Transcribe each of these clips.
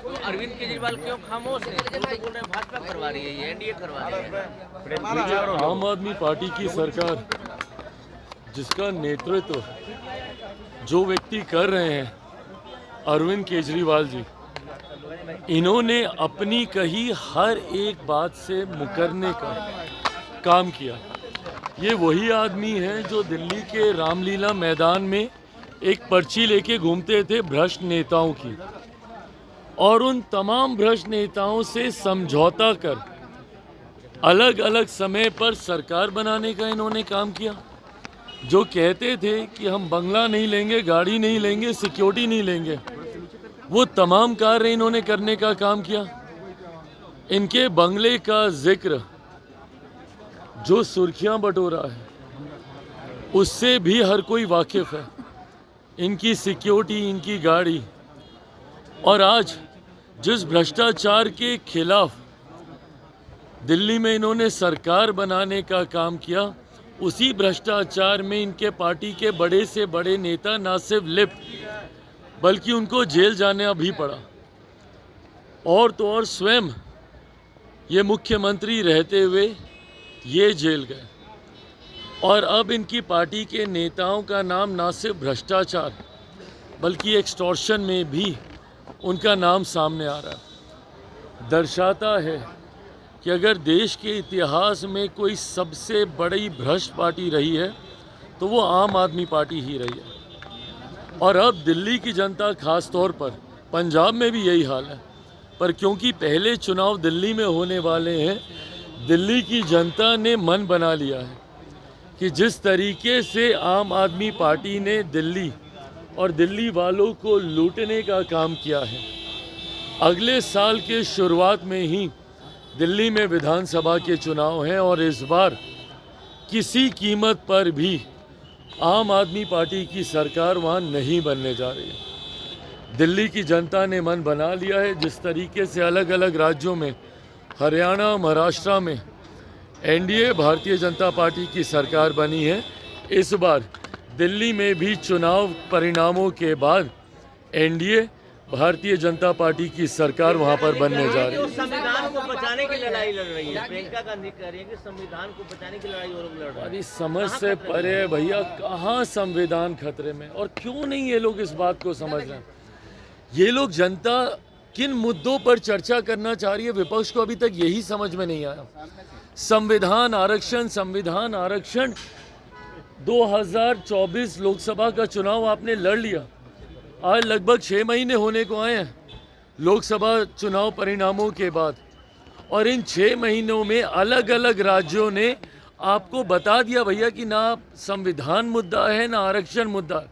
अरविंद केजरीवाल क्यों खामोश है? तो बोल रहे भाजपा करवा रही है, ये एनडीए करवा रही है। आम आदमी पार्टी की सरकार जिसका नेतृत्व जो व्यक्ति कर रहे हैं अरविंद केजरीवाल जी, इन्होंने अपनी कही हर एक बात से मुकरने का काम किया। ये वही आदमी है जो दिल्ली के रामलीला मैदान में एक पर्ची लेके घूमते थे भ्रष्ट नेताओं की, और उन तमाम भ्रष्ट नेताओं से समझौता कर अलग अलग समय पर सरकार बनाने का इन्होंने काम किया। जो कहते थे कि हम बंगला नहीं लेंगे, गाड़ी नहीं लेंगे, सिक्योरिटी नहीं लेंगे, वो तमाम कार्य इन्होंने करने का काम किया। इनके बंगले का जिक्र जो सुर्खियां बटोरा है उससे भी हर कोई वाकिफ है। इनकी सिक्योरिटी, इनकी गाड़ी, और आज जिस भ्रष्टाचार के खिलाफ दिल्ली में इन्होंने सरकार बनाने का काम किया, उसी भ्रष्टाचार में इनके पार्टी के बड़े से बड़े नेता ना सिर्फ लिप्त बल्कि उनको जेल जाना भी पड़ा। और तो और स्वयं ये मुख्यमंत्री रहते हुए ये जेल गए। और अब इनकी पार्टी के नेताओं का नाम ना सिर्फ भ्रष्टाचार बल्कि एक्सटॉर्शन में भी उनका नाम सामने आ रहा है। दर्शाता है कि अगर देश के इतिहास में कोई सबसे बड़ी भ्रष्ट पार्टी रही है तो वो आम आदमी पार्टी ही रही है। और अब दिल्ली की जनता, खास तौर पर पंजाब में भी यही हाल है, पर क्योंकि पहले चुनाव दिल्ली में होने वाले हैं, दिल्ली की जनता ने मन बना लिया है कि जिस तरीके से आम आदमी पार्टी ने दिल्ली और दिल्ली वालों को लूटने का काम किया है, अगले साल के शुरुआत में ही दिल्ली में विधानसभा के चुनाव हैं और इस बार किसी कीमत पर भी आम आदमी पार्टी की सरकार वहां नहीं बनने जा रही है। दिल्ली की जनता ने मन बना लिया है। जिस तरीके से अलग अलग राज्यों में, हरियाणा, महाराष्ट्र में एनडीए भारतीय जनता पार्टी की सरकार बनी है, इस बार दिल्ली में भी चुनाव परिणामों के बाद एनडीए भारतीय जनता पार्टी की सरकार वहां पर बनने जा रही है। संविधान को बचाने की लड़ाई लड़ रही है। प्रियंका गांधी कह रही है कि संविधान को बचाने की लड़ाई और लड़ रही है। अरे समझ से परे है भैया, कहाँ संविधान खतरे में, और क्यों नहीं ये लोग इस बात को समझ रहे हैं। ये लोग जनता किन मुद्दों पर चर्चा करना चाह रही है, विपक्ष को अभी तक यही समझ में नहीं आया। संविधान आरक्षण, संविधान आरक्षण, 2024 लोकसभा का चुनाव आपने लड़ लिया, आज लगभग 6 महीने होने को आए हैं लोकसभा चुनाव परिणामों के बाद, और इन 6 महीनों में अलग अलग राज्यों ने आपको बता दिया भैया कि ना संविधान मुद्दा है ना आरक्षण मुद्दा है।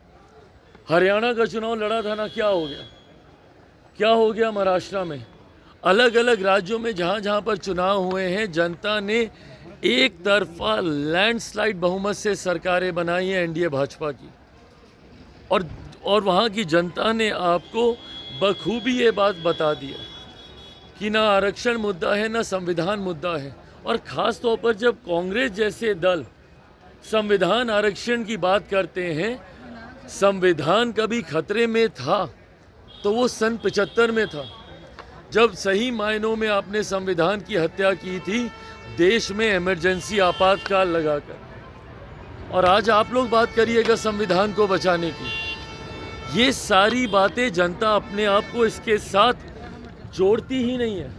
हरियाणा का चुनाव लड़ा था ना, क्या हो गया, क्या हो गया महाराष्ट्र में। अलग अलग राज्यों में जहाँ जहाँ पर चुनाव हुए हैं, जनता ने एक तरफा लैंडस्लाइड बहुमत से सरकारें बनाई हैं एनडीए भाजपा की, और वहाँ की जनता ने आपको बखूबी ये बात बता दी है कि ना आरक्षण मुद्दा है ना संविधान मुद्दा है। और ख़ास तौर पर जब कांग्रेस जैसे दल संविधान आरक्षण की बात करते हैं, संविधान कभी खतरे में था तो वो सन 75 में था, जब सही मायनों में आपने संविधान की हत्या की थी देश में इमरजेंसी आपातकाल लगाकर। और आज आप लोग बात करिएगा संविधान को बचाने की। ये सारी बातें जनता अपने आप को इसके साथ जोड़ती ही नहीं है।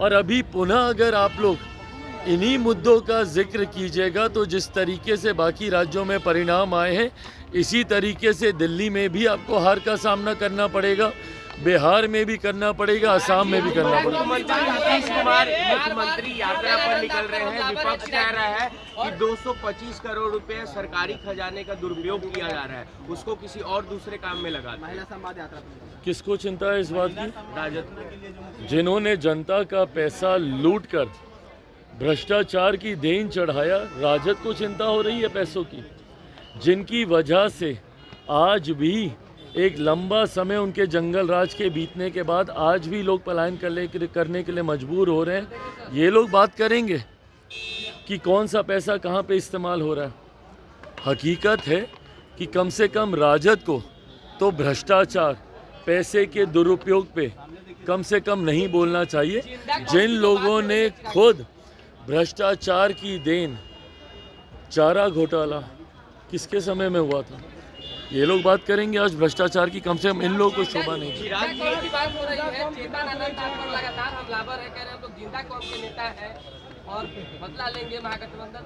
और अभी पुनः अगर आप लोग इन्हीं मुद्दों का जिक्र कीजिएगा तो जिस तरीके से बाकी राज्यों में परिणाम आए हैं, इसी तरीके से दिल्ली में भी आपको हार का सामना करना पड़ेगा, बिहार में भी करना पड़ेगा, असम में भी करना पड़ेगा। मुख्यमंत्री यात्रा पर निकल रहे हैं, विपक्ष कह रहा है कि 225 करोड़ रुपए सरकारी खजाने का दुरुपयोग किया जा रहा है, उसको किसी और दूसरे काम में लगा। महिला संवाद यात्रा किसको चिंता है इस बात की? राजद, जिन्होंने जनता का पैसा लूट कर भ्रष्टाचार की देन चढ़ाया, राजद को चिंता हो रही है पैसों की, जिनकी वजह से आज भी एक लंबा समय उनके जंगल राज के बीतने के बाद आज भी लोग पलायन करने के लिए मजबूर हो रहे हैं। ये लोग बात करेंगे कि कौन सा पैसा कहाँ पे इस्तेमाल हो रहा है। हकीकत है कि कम से कम राजद को तो भ्रष्टाचार, पैसे के दुरुपयोग पे कम से कम नहीं बोलना चाहिए। जिन लोगों ने खुद भ्रष्टाचार की देन, चारा घोटाला किसके समय में हुआ था, ये लोग बात करेंगे आज भ्रष्टाचार की, कम से कम इन लोगों को शोभा नहीं। चिराग जी की बात हो रही है, चेतनानंद पर लगातार हमलावर है, कह रहे हैं हम लोग जिंदा कौम के नेता है और बदला लेंगे, गठबंधन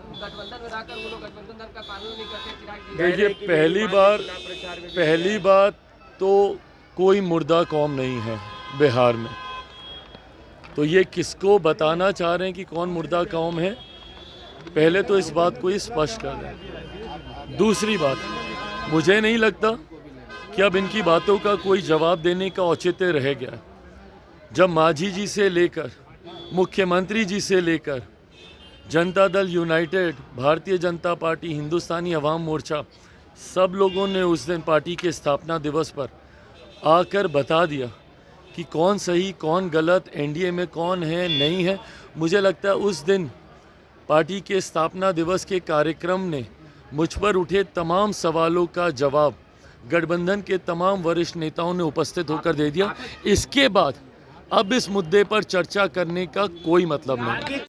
में रहकर वो लोग गठबंधन का पालन नहीं करते। चिराग जी देखिए, पहली बात तो कोई मुर्दा कौम नहीं है बिहार में, तो ये किसको बताना चाह रहे हैं कि कौन मुर्दा कौम है, पहले तो इस बात को ही स्पष्ट कर दें। दूसरी बात, मुझे नहीं लगता कि अब इनकी बातों का कोई जवाब देने का औचित्य रह गया। जब मांझी जी से लेकर मुख्यमंत्री जी से लेकर जनता दल यूनाइटेड, भारतीय जनता पार्टी, हिंदुस्तानी अवाम मोर्चा, सब लोगों ने उस दिन पार्टी के स्थापना दिवस पर आकर बता दिया कि कौन सही कौन गलत, एनडीए में कौन है नहीं है। मुझे लगता है उस दिन पार्टी के स्थापना दिवस के कार्यक्रम ने मुझ पर उठे तमाम सवालों का जवाब गठबंधन के तमाम वरिष्ठ नेताओं ने उपस्थित होकर दे दिया। इसके बाद अब इस मुद्दे पर चर्चा करने का कोई मतलब नहीं।